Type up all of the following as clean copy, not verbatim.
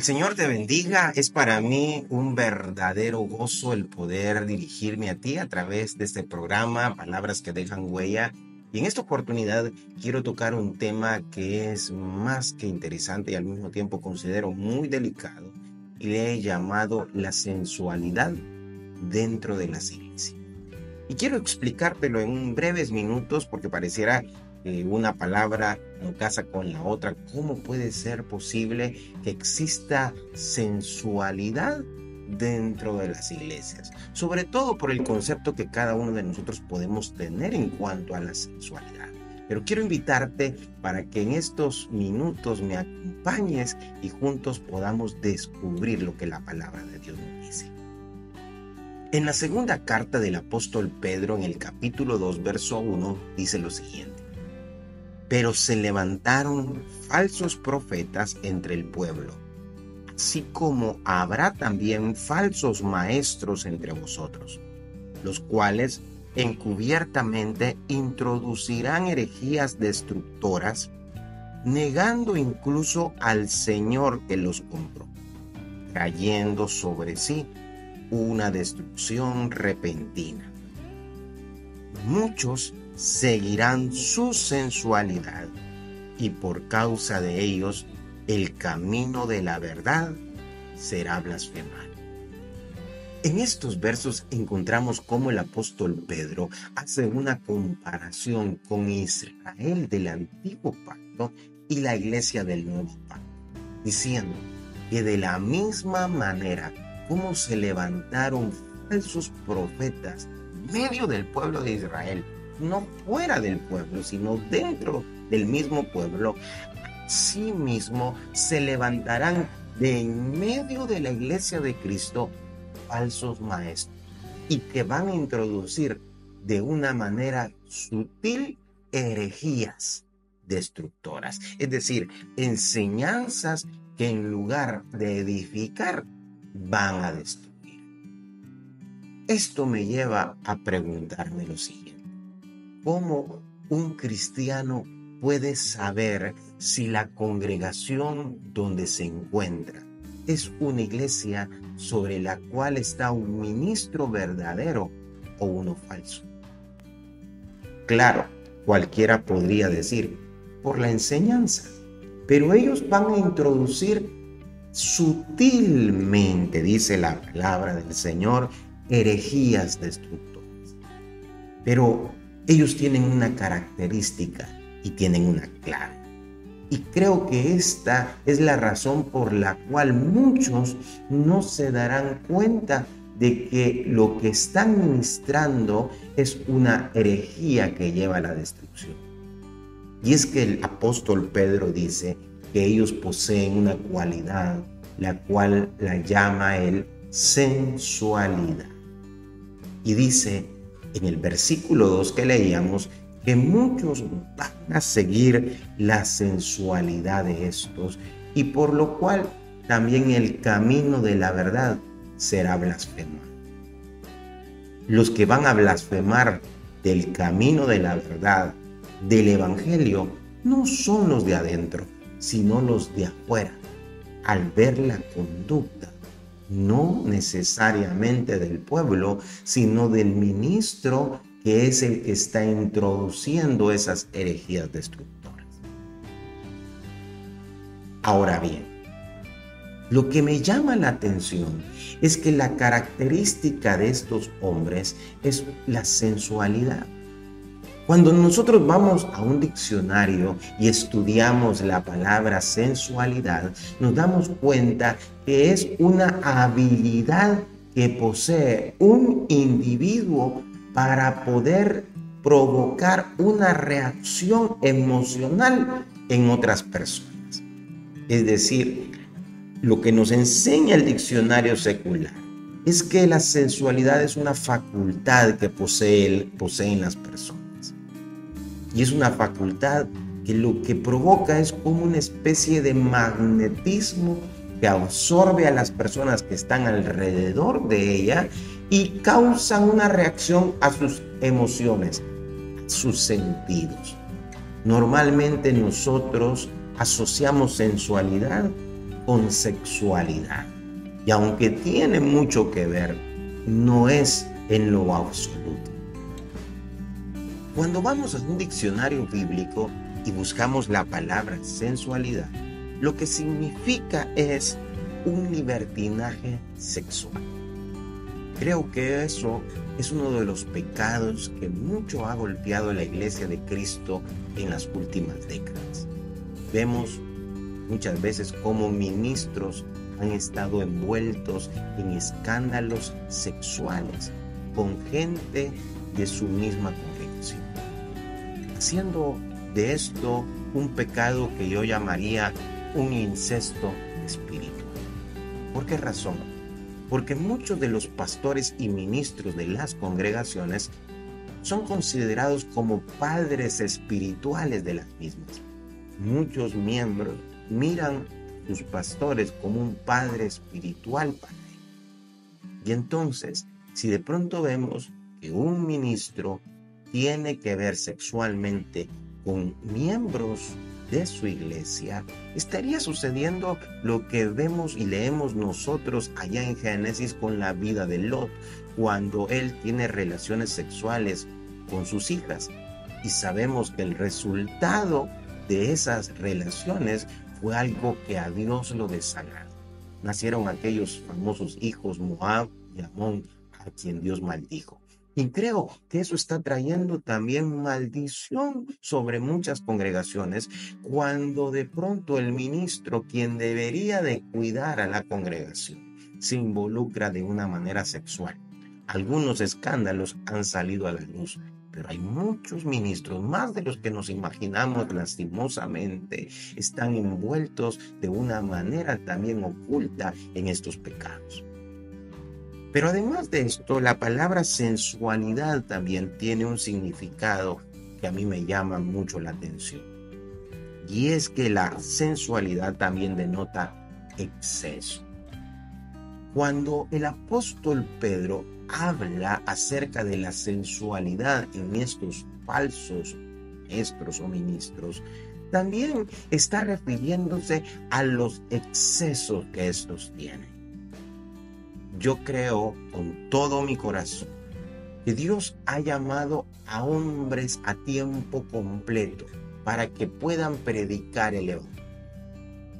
El Señor te bendiga. Es para mí un verdadero gozo el poder dirigirme a ti a través de este programa, Palabras que dejan huella. Y en esta oportunidad quiero tocar un tema que es más que interesante y al mismo tiempo considero muy delicado. Y le he llamado la sensualidad dentro de las iglesias. Y quiero explicártelo en breves minutos porque pareciera que una palabra no casa con la otra. ¿Cómo puede ser posible que exista sensualidad dentro de las iglesias? Sobre todo por el concepto que cada uno de nosotros podemos tener en cuanto a la sensualidad. Pero quiero invitarte para que en estos minutos me acompañes y juntos podamos descubrir lo que la palabra de Dios nos dice. En la segunda carta del apóstol Pedro, en el capítulo 2, verso 1, dice lo siguiente: pero se levantaron falsos profetas entre el pueblo, así como habrá también falsos maestros entre vosotros, los cuales encubiertamente introducirán herejías destructoras, negando incluso al Señor que los compró, trayendo sobre sí una destrucción repentina. Muchos seguirán su sensualidad y por causa de ellos el camino de la verdad será blasfemado. En estos versos encontramos cómo el apóstol Pedro hace una comparación con Israel del antiguo pacto y la iglesia del nuevo pacto, diciendo que de la misma manera como se levantaron falsos profetas en medio del pueblo de Israel, no fuera del pueblo, sino dentro del mismo pueblo, así mismo se levantarán de en medio de la iglesia de Cristo falsos maestros y que van a introducir de una manera sutil herejías destructoras, es decir, enseñanzas que en lugar de edificar van a destruir. Esto me lleva a preguntarme lo siguiente: ¿cómo un cristiano puede saber si la congregación donde se encuentra es una iglesia sobre la cual está un ministro verdadero o uno falso? Claro, cualquiera podría decir, por la enseñanza, pero ellos van a introducir sutilmente, dice la palabra del Señor, herejías destructoras. Pero ellos tienen una característica y tienen una clave. Y creo que esta es la razón por la cual muchos no se darán cuenta de que lo que están ministrando es una herejía que lleva a la destrucción. Y es que el apóstol Pedro dice que ellos poseen una cualidad, la cual la llama él sensualidad. Y dice en el versículo 2 que leíamos que muchos van a seguir la sensualidad de estos, y por lo cual también el camino de la verdad será blasfemado. Los que van a blasfemar del camino de la verdad, del evangelio, no son los de adentro, sino los de afuera, al ver la conducta no necesariamente del pueblo, sino del ministro, que es el que está introduciendo esas herejías destructoras. Ahora bien, lo que me llama la atención es que la característica de estos hombres es la sensualidad. Cuando nosotros vamos a un diccionario y estudiamos la palabra sensualidad, nos damos cuenta que es una habilidad que posee un individuo para poder provocar una reacción emocional en otras personas. Es decir, lo que nos enseña el diccionario secular es que la sensualidad es una facultad que poseen las personas. Y es una facultad que lo que provoca es como una especie de magnetismo que absorbe a las personas que están alrededor de ella y causan una reacción a sus emociones, a sus sentidos. Normalmente nosotros asociamos sensualidad con sexualidad. Y aunque tiene mucho que ver, no es en lo absoluto. Cuando vamos a un diccionario bíblico y buscamos la palabra sensualidad, lo que significa es un libertinaje sexual. Creo que eso es uno de los pecados que mucho ha golpeado a la Iglesia de Cristo en las últimas décadas. Vemos muchas veces cómo ministros han estado envueltos en escándalos sexuales con gente de su misma congregación, haciendo de esto un pecado que yo llamaría un incesto espiritual. ¿Por qué razón? Porque muchos de los pastores y ministros de las congregaciones son considerados como padres espirituales de las mismas. Muchos miembros miran a sus pastores como un padre espiritual para ellos. Y entonces, si de pronto vemos que un ministro tiene que ver sexualmente con miembros de su iglesia, estaría sucediendo lo que vemos y leemos nosotros allá en Génesis con la vida de Lot, cuando él tiene relaciones sexuales con sus hijas. Y sabemos que el resultado de esas relaciones fue algo que a Dios lo desagradó. Nacieron aquellos famosos hijos Moab y Amón, a quien Dios maldijo. Y creo que eso está trayendo también maldición sobre muchas congregaciones, cuando de pronto el ministro, quien debería de cuidar a la congregación, se involucra de una manera sexual. Algunos escándalos han salido a la luz, pero hay muchos ministros, más de los que nos imaginamos lastimosamente, están envueltos de una manera también oculta en estos pecados. Pero además de esto, la palabra sensualidad también tiene un significado que a mí me llama mucho la atención. Y es que la sensualidad también denota exceso. Cuando el apóstol Pedro habla acerca de la sensualidad en estos falsos maestros o ministros, también está refiriéndose a los excesos que estos tienen. Yo creo con todo mi corazón que Dios ha llamado a hombres a tiempo completo para que puedan predicar el Evangelio.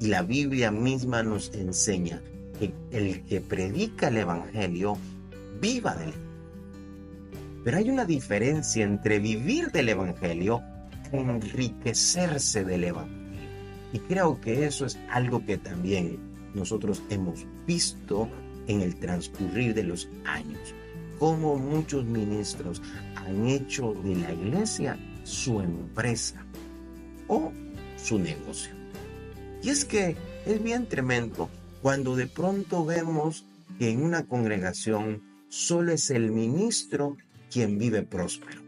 Y la Biblia misma nos enseña que el que predica el Evangelio viva del Evangelio. Pero hay una diferencia entre vivir del Evangelio y enriquecerse del Evangelio. Y creo que eso es algo que también nosotros hemos visto en el transcurrir de los años, cómo muchos ministros han hecho de la iglesia su empresa o su negocio. Y es que es bien tremendo cuando de pronto vemos que en una congregación solo es el ministro quien vive próspero,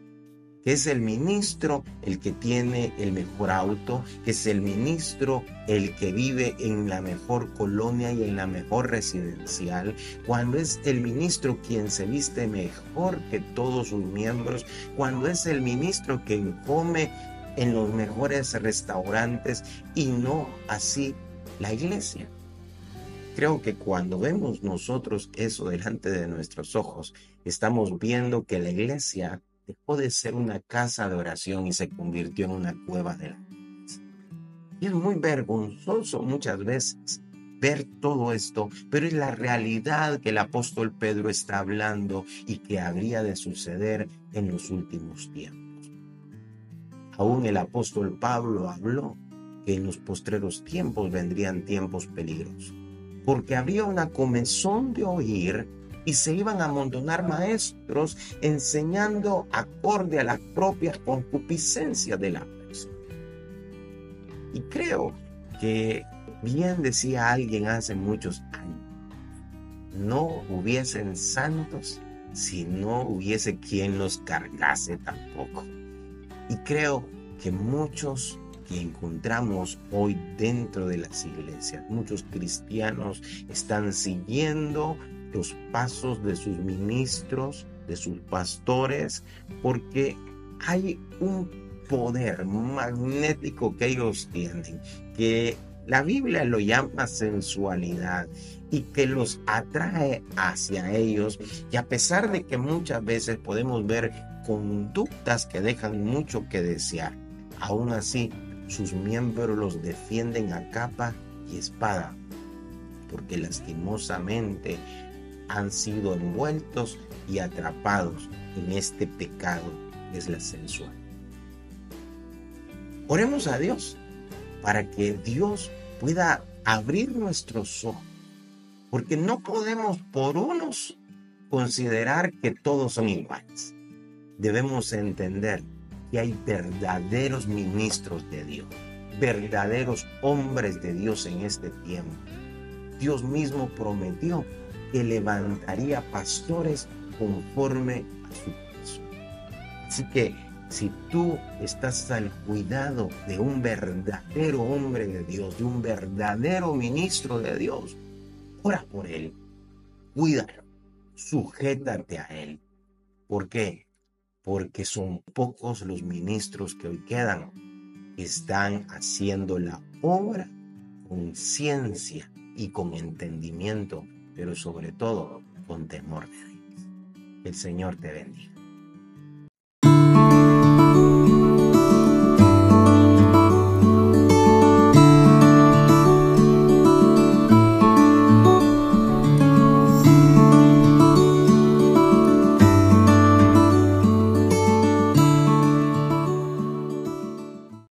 que es el ministro el que tiene el mejor auto, que es el ministro el que vive en la mejor colonia y en la mejor residencial, cuando es el ministro quien se viste mejor que todos sus miembros, cuando es el ministro quien come en los mejores restaurantes y no así la iglesia. Creo que cuando vemos nosotros eso delante de nuestros ojos, estamos viendo que la iglesia dejó de ser una casa de oración y se convirtió en una cueva de la muerte. Y es muy vergonzoso muchas veces ver todo esto, pero es la realidad que el apóstol Pedro está hablando y que habría de suceder en los últimos tiempos. Aún el apóstol Pablo habló que en los postreros tiempos vendrían tiempos peligrosos, porque habría una comezón de oír y se iban a amontonar maestros enseñando acorde a la propia concupiscencia de la persona. Y creo que bien decía alguien hace muchos años, no hubiesen santos si no hubiese quien los cargase tampoco. Y creo que muchos que encontramos hoy dentro de las iglesias, muchos cristianos están siguiendo los pasos de sus ministros, de sus pastores, porque hay un poder magnético que ellos tienen, que La Biblia lo llama sensualidad y que los atrae hacia ellos. Y a pesar de que muchas veces podemos ver conductas que dejan mucho que desear, aún así sus miembros los defienden a capa y espada, porque lastimosamente han sido envueltos y atrapados en este pecado que es la sensualidad. Oremos a Dios para que Dios pueda abrir nuestros ojos, porque no podemos por unos considerar que todos son iguales. Debemos entender que hay verdaderos ministros de Dios, verdaderos hombres de Dios en este tiempo. Dios mismo prometió que levantaría pastores conforme a su corazón. Así que si tú estás al cuidado de un verdadero hombre de Dios, de un verdadero ministro de Dios, ora por él, cuídalo, sujétate a él. ¿Por qué? Porque son pocos los ministros que hoy quedan, que están haciendo la obra con ciencia y con entendimiento, pero sobre todo con temor de Dios. El Señor te bendiga.